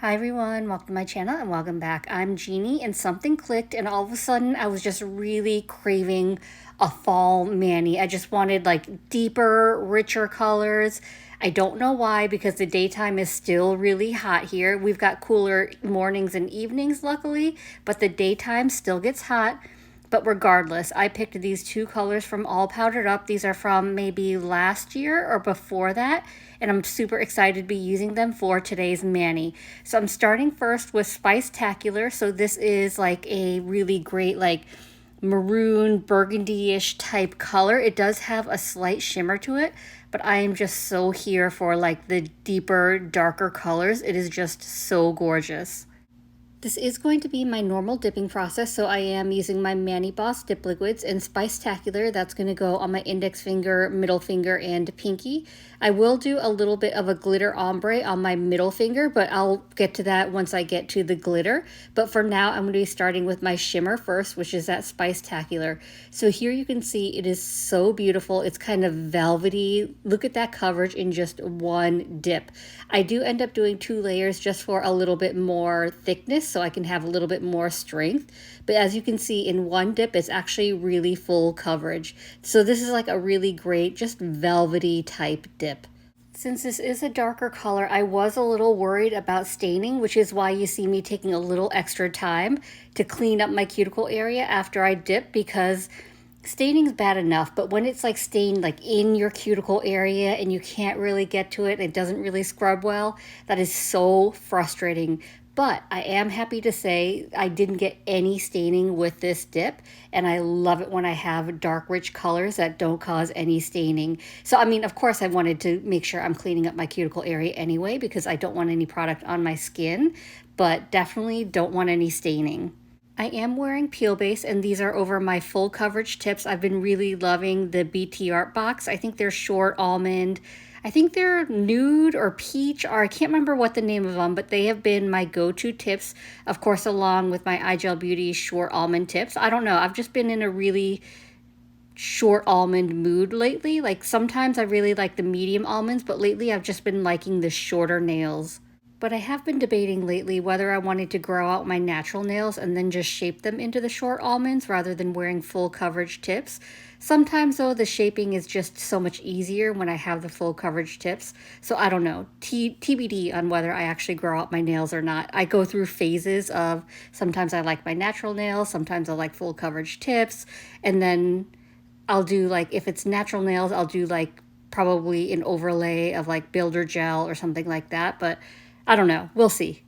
Hi everyone, welcome to my channel and welcome back. I'm Jeannie and something clicked and all of a sudden I was just really craving a fall mani. I just wanted like deeper, richer colors. I don't know why because the daytime is still really hot here. We've got cooler mornings and evenings luckily, but the daytime still gets hot. But regardless, I picked these two colors from All Powdered Up. These are from maybe last year or before that, and I'm super excited to be using them for today's mani. So I'm starting first with Spicetacular. So this is like a really great like maroon burgundy-ish type color. It does have a slight shimmer to it, but I am just so here for like the deeper, darker colors. It is just so gorgeous. This is going to be my normal dipping process, so I am using my Mani Boss dip liquids and Spicetacular. That's going to go on my index finger, middle finger, and pinky. I will do a little bit of a glitter ombre on my middle finger, but I'll get to that once I get to the glitter. But for now, I'm going to be starting with my shimmer first, which is that Spicetacular. So here you can see it is so beautiful. It's kind of velvety. Look at that coverage in just one dip. I do end up doing 2 layers just for a little bit more thickness, so I can have a little bit more strength. But as you can see, in one dip, it's actually really full coverage. So this is like a really great, just velvety type dip. Since this is a darker color, I was a little worried about staining, which is why you see me taking a little extra time to clean up my cuticle area after I dip, because staining's bad enough, but when it's like stained like in your cuticle area and you can't really get to it, it doesn't really scrub well, that is so frustrating. But I am happy to say I didn't get any staining with this dip, and I love it when I have dark, rich colors that don't cause any staining. So, I mean, of course, I wanted to make sure I'm cleaning up my cuticle area anyway because I don't want any product on my skin, but definitely don't want any staining. I am wearing peel base, and these are over my full coverage tips. I've been really loving the BT Art box. I think they're short almond. I think they're nude or peach, or I can't remember what the name of them, but they have been my go-to tips, of course, along with my iGel Beauty short almond tips. I don't know, I've just been in a really short almond mood lately. Like sometimes I really like the medium almonds, but lately I've just been liking the shorter nails. But I have been debating lately whether I wanted to grow out my natural nails and then just shape them into the short almonds rather than wearing full coverage tips. Sometimes though, the shaping is just so much easier when I have the full coverage tips. So I don't know, TBD on whether I actually grow out my nails or not. I go through phases of sometimes I like my natural nails, sometimes I like full coverage tips, and then I'll do like, if it's natural nails, I'll do like probably an overlay of like builder gel or something like that, but I don't know. We'll see.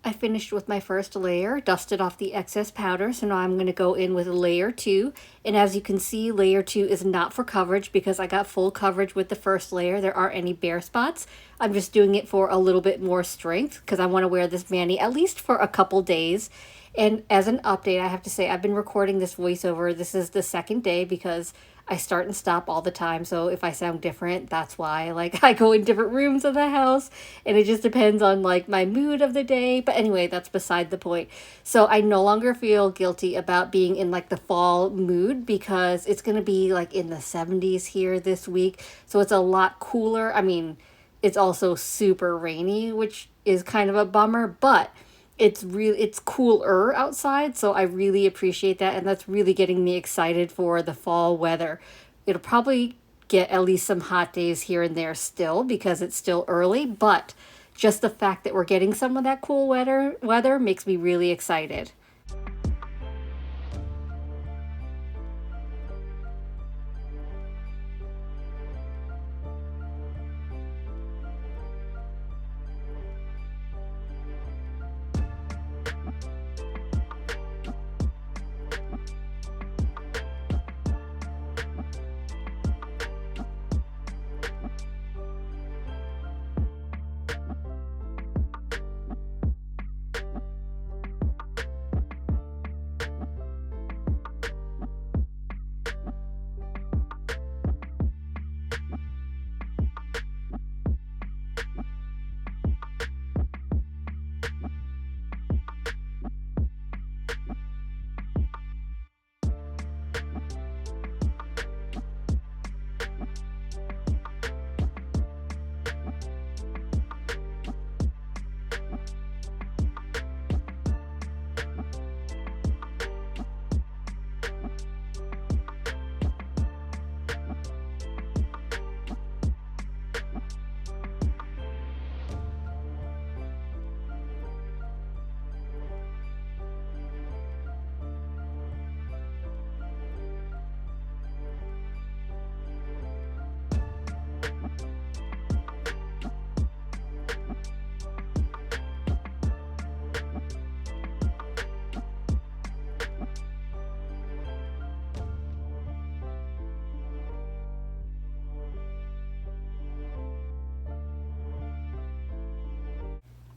I finished with my first layer, dusted off the excess powder, so now I'm going to go in with layer 2. And as you can see, layer 2 is not for coverage because I got full coverage with the first layer. There aren't any bare spots. I'm just doing it for a little bit more strength because I want to wear this mani at least for a couple days. And as an update, I have to say I've been recording this voiceover. This is the second day because I start and stop all the time. So if I sound different, that's why. Like I go in different rooms of the house and it just depends on like my mood of the day. But anyway, that's beside the point. So I no longer feel guilty about being in like the fall mood because it's going to be like in the 70s here this week. So it's a lot cooler. I mean, it's also super rainy, which is kind of a bummer, but it's cooler outside, so I really appreciate that, and that's really getting me excited for the fall weather. It'll probably get at least some hot days here and there still because it's still early, but just the fact that we're getting some of that cool weather makes me really excited.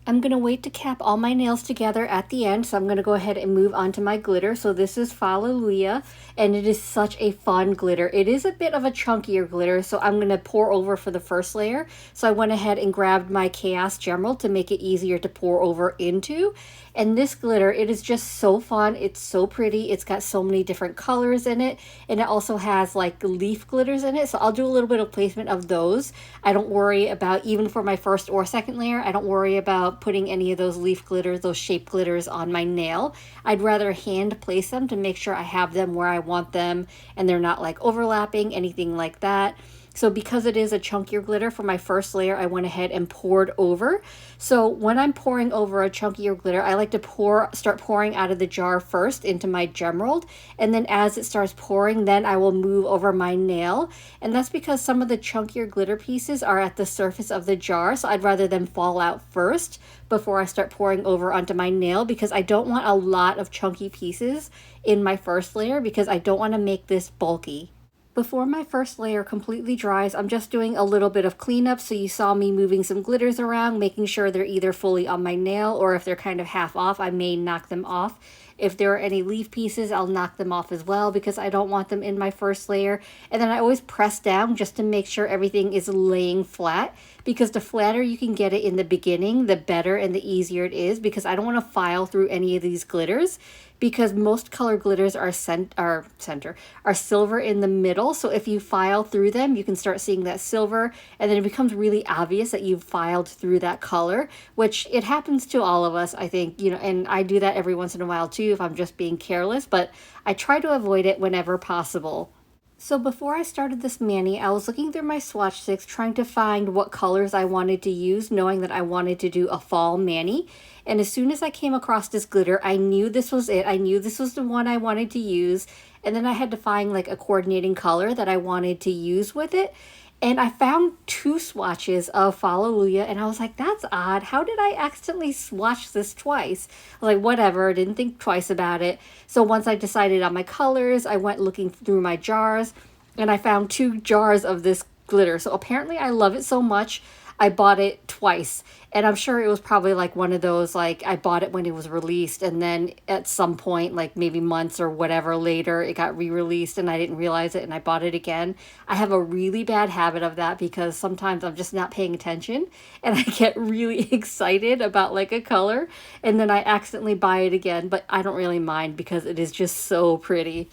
I'm going to wait to cap all my nails together at the end, so I'm going to go ahead and move on to my glitter. So this is Fall-elujah, and it is such a fun glitter. It is a bit of a chunkier glitter, so I'm going to pour over for the first layer. So I went ahead and grabbed my Chaos Gemerld to make it easier to pour over into. And this glitter, it is just so fun. It's so pretty. It's got so many different colors in it, and it also has like leaf glitters in it. So I'll do a little bit of placement of those. I don't worry about, even for my first or second layer, I don't worry about putting any of those leaf glitters, those shape glitters on my nail. I'd rather hand place them to make sure I have them where I want them and they're not like overlapping, anything like that. So because it is a chunkier glitter, for my first layer, I went ahead and poured over. So when I'm pouring over a chunkier glitter, I like to start pouring out of the jar first into my Gemerld. And then as it starts pouring, then I will move over my nail. And that's because some of the chunkier glitter pieces are at the surface of the jar. So I'd rather them fall out first before I start pouring over onto my nail, because I don't want a lot of chunky pieces in my first layer, because I don't want to make this bulky. Before my first layer completely dries, I'm just doing a little bit of cleanup. So you saw me moving some glitters around, making sure they're either fully on my nail, or if they're kind of half off, I may knock them off. If there are any leaf pieces, I'll knock them off as well, because I don't want them in my first layer. And then I always press down just to make sure everything is laying flat, because the flatter you can get it in the beginning, the better and the easier it is, because I don't want to file through any of these glitters, because most color glitters are silver in the middle. So if you file through them, you can start seeing that silver, and then it becomes really obvious that you've filed through that color, which it happens to all of us, I think, you know, and I do that every once in a while too if I'm just being careless, but I try to avoid it whenever possible. So before I started this mani, I was looking through my swatch sticks trying to find what colors I wanted to use, knowing that I wanted to do a fall mani. And as soon as I came across this glitter, I knew this was it. I knew this was the one I wanted to use. And then I had to find like a coordinating color that I wanted to use with it. And I found two swatches of Fall-elujah, and I was like, that's odd. How did I accidentally swatch this twice? I was like, whatever, didn't think twice about it. So once I decided on my colors, I went looking through my jars, and I found two jars of this glitter. So apparently I love it so much, I bought it twice. And I'm sure it was probably like one of those, like I bought it when it was released, and then at some point, like maybe months or whatever later, it got re-released and I didn't realize it and I bought it again. I have a really bad habit of that, because sometimes I'm just not paying attention and I get really excited about like a color and then I accidentally buy it again, but I don't really mind because it is just so pretty.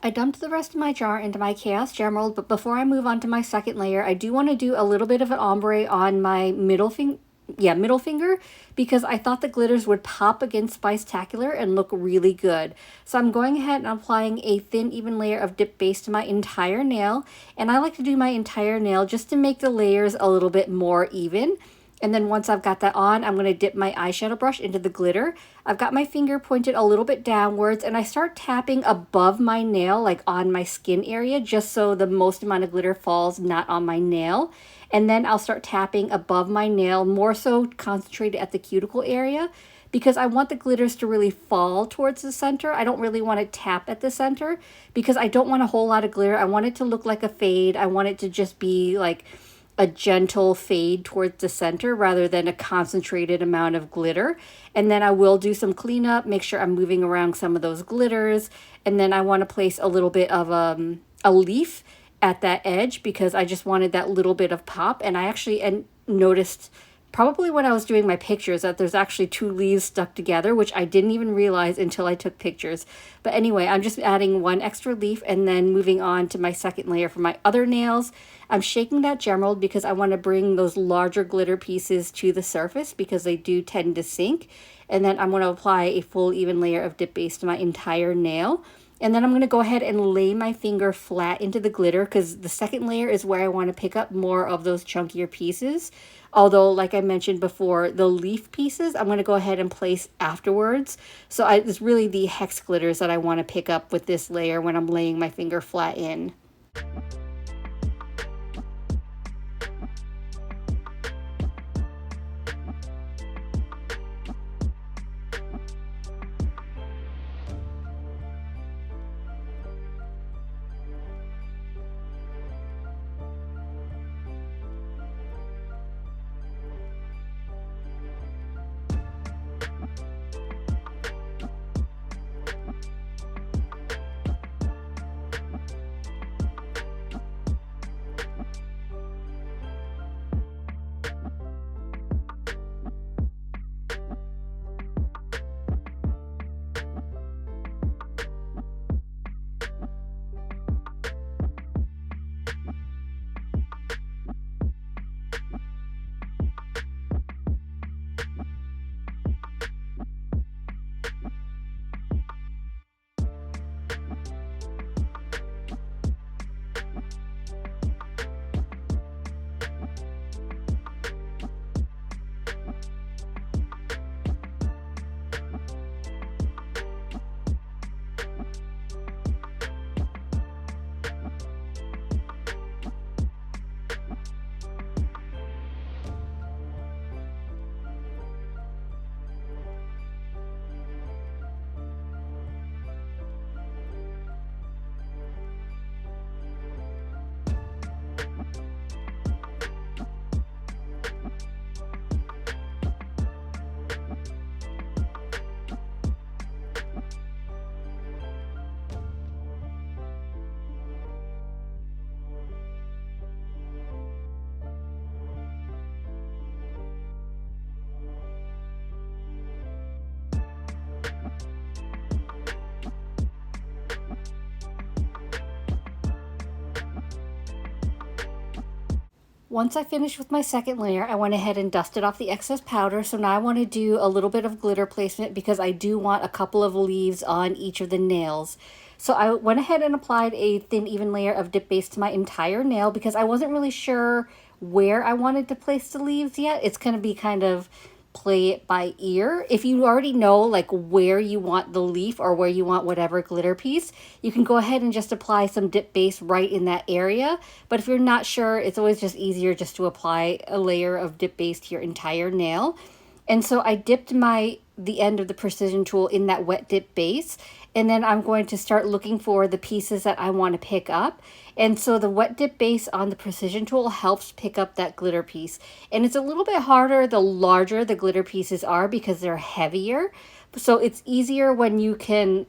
I dumped the rest of my jar into my Chaos Gemerld, but before I move on to my second layer, I do want to do a little bit of an ombre on my middle finger, because I thought the glitters would pop against Spicetacular and look really good. So I'm going ahead and applying a thin, even layer of dip base to my entire nail, and I like to do my entire nail just to make the layers a little bit more even. And then once I've got that on, I'm going to dip my eyeshadow brush into the glitter. I've got my finger pointed a little bit downwards, and I start tapping above my nail, like on my skin area, just so the most amount of glitter falls not on my nail. And then I'll start tapping above my nail, more so concentrated at the cuticle area, because I want the glitters to really fall towards the center. I don't really want to tap at the center, because I don't want a whole lot of glitter. I want it to look like a fade. I want it to just be like a gentle fade towards the center rather than a concentrated amount of glitter. And then I will do some cleanup, make sure I'm moving around some of those glitters. And then I want to place a little bit of a leaf at that edge, because I just wanted that little bit of pop. And I actually noticed probably when I was doing my pictures that there's actually two leaves stuck together, which I didn't even realize until I took pictures. But anyway, I'm just adding one extra leaf and then moving on to my second layer for my other nails. I'm shaking that Gemerld because I want to bring those larger glitter pieces to the surface, because they do tend to sink. And then I'm going to apply a full even layer of dip base to my entire nail. And then I'm going to go ahead and lay my finger flat into the glitter, because the second layer is where I want to pick up more of those chunkier pieces. Although, like I mentioned before, the leaf pieces I'm going to go ahead and place afterwards. So it's really the hex glitters that I want to pick up with this layer when I'm laying my finger flat in. Once I finished with my second layer, I went ahead and dusted off the excess powder. So now I want to do a little bit of glitter placement because I do want a couple of leaves on each of the nails. So I went ahead and applied a thin, even layer of dip base to my entire nail because I wasn't really sure where I wanted to place the leaves yet. It's going to be kind of play it by ear. If you already know like where you want the leaf or where you want whatever glitter piece, you can go ahead and just apply some dip base right in that area. But if you're not sure, it's always just easier just to apply a layer of dip base to your entire nail. And so I dipped the end of the precision tool in that wet dip base, and then I'm going to start looking for the pieces that I want to pick up. And so the wet dip base on the precision tool helps pick up that glitter piece. And it's a little bit harder the larger the glitter pieces are because they're heavier. So it's easier when you can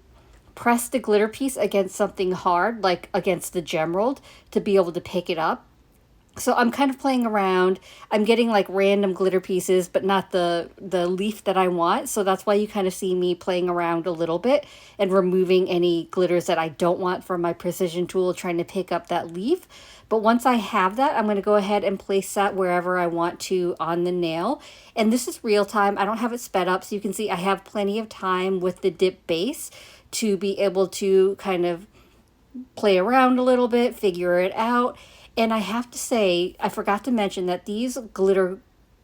press the glitter piece against something hard, like against the Gemerld, to be able to pick it up. So I'm kind of playing around. I'm getting like random glitter pieces, but not the leaf that I want. So that's why you kind of see me playing around a little bit and removing any glitters that I don't want from my precision tool, trying to pick up that leaf. But once I have that, I'm going to go ahead and place that wherever I want to on the nail. And this is real time. I don't have it sped up, so you can see I have plenty of time with the dip base to be able to kind of play around a little bit, figure it out. And I have to say, I forgot to mention that these glitter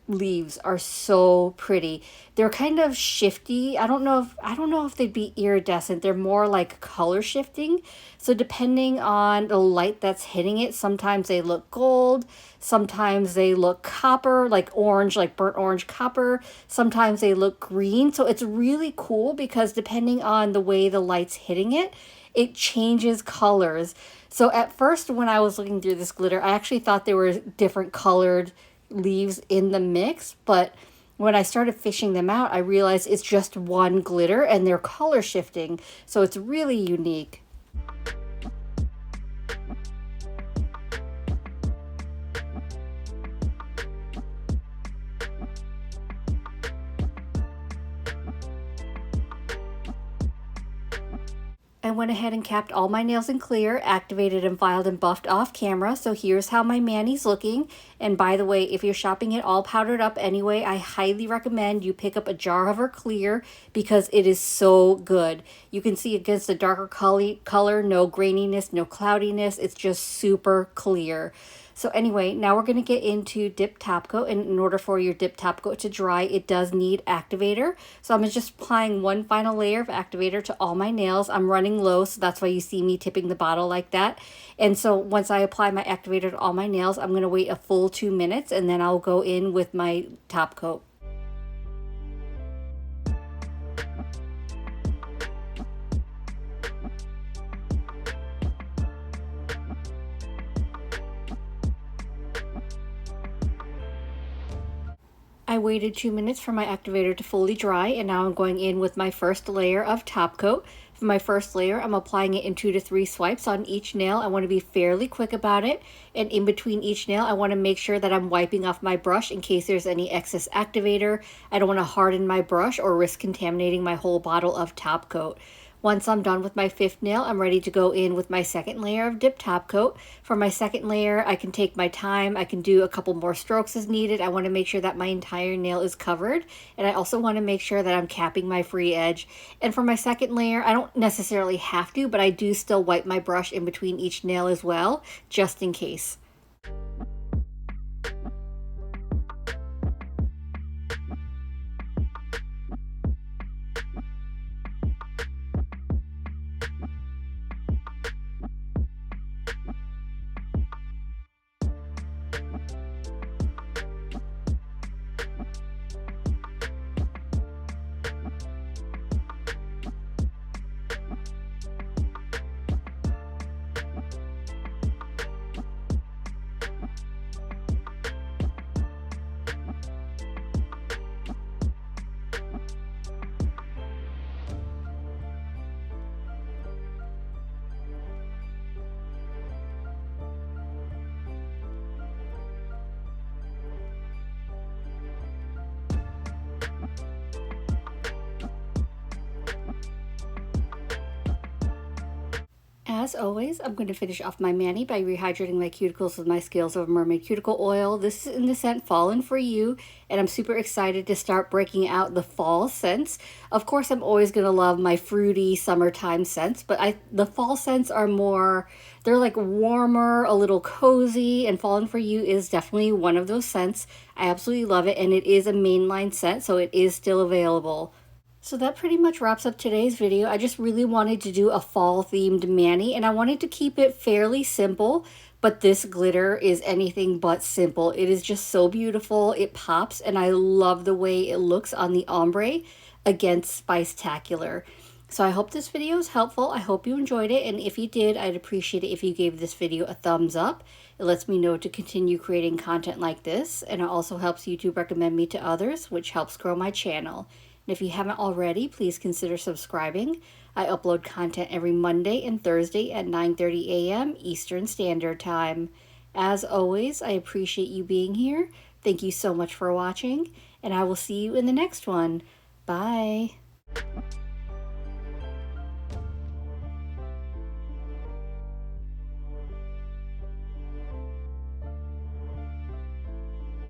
leaves are so pretty. They're kind of shifty. I don't know if they'd be iridescent. They're more like color shifting. So depending on the light that's hitting it, sometimes they look gold, sometimes they look copper, like orange, like burnt orange copper. Sometimes they look green. So it's really cool because depending on the way the light's hitting it, it changes colors. So at first when I was looking through this glitter, I actually thought there were different colored leaves in the mix, but when I started fishing them out, I realized it's just one glitter and they're color shifting. So it's really unique. I went ahead and capped all my nails in clear, activated and filed and buffed off camera. So here's how my mani's looking. And by the way, if you're shopping it all powdered up anyway, I highly recommend you pick up a jar of her clear because it is so good. You can see against the darker color, no graininess, no cloudiness. It's just super clear. So anyway, now we're going to get into dip top coat, and in order for your dip top coat to dry, it does need activator. So I'm just applying one final layer of activator to all my nails. I'm running low, so that's why you see me tipping the bottle like that. And so once I apply my activator to all my nails, I'm going to wait a full 2 minutes, and then I'll go in with my top coat. I waited 2 minutes for my activator to fully dry, and now I'm going in with my first layer of top coat. For my first layer, I'm applying it in 2 to 3 swipes on each nail. I want to be fairly quick about it, and in between each nail, I want to make sure that I'm wiping off my brush in case there's any excess activator. I don't want to harden my brush or risk contaminating my whole bottle of top coat. Once I'm done with my 5th nail, I'm ready to go in with my 2nd layer of dip top coat. For my 2nd layer, I can take my time. I can do a couple more strokes as needed. I want to make sure that my entire nail is covered. And I also want to make sure that I'm capping my free edge. And for my 2nd layer, I don't necessarily have to, but I do still wipe my brush in between each nail as well, just in case. As always, I'm going to finish off my mani by rehydrating my cuticles with my Scales of Mermaid cuticle oil. This is in the scent Fallin For You, and I'm super excited to start breaking out the fall scents. Of course, I'm always going to love my fruity summertime scents, but the fall scents are more, they're like warmer, a little cozy, and Fallin For You is definitely one of those scents. I absolutely love it, and it is a mainline scent, so it is still available. So that pretty much wraps up today's video. I just really wanted to do a fall themed mani, and I wanted to keep it fairly simple, but this glitter is anything but simple. It is just so beautiful. It pops, and I love the way it looks on the ombre against Spicetacular. So I hope this video is helpful. I hope you enjoyed it, and if you did, I'd appreciate it if you gave this video a thumbs up. It lets me know to continue creating content like this, and it also helps YouTube recommend me to others, which helps grow my channel. And if you haven't already, please consider subscribing. I upload content every Monday and Thursday at 9:30 a.m. Eastern Standard Time. As always, I appreciate you being here. Thank you so much for watching, and I will see you in the next one. Bye.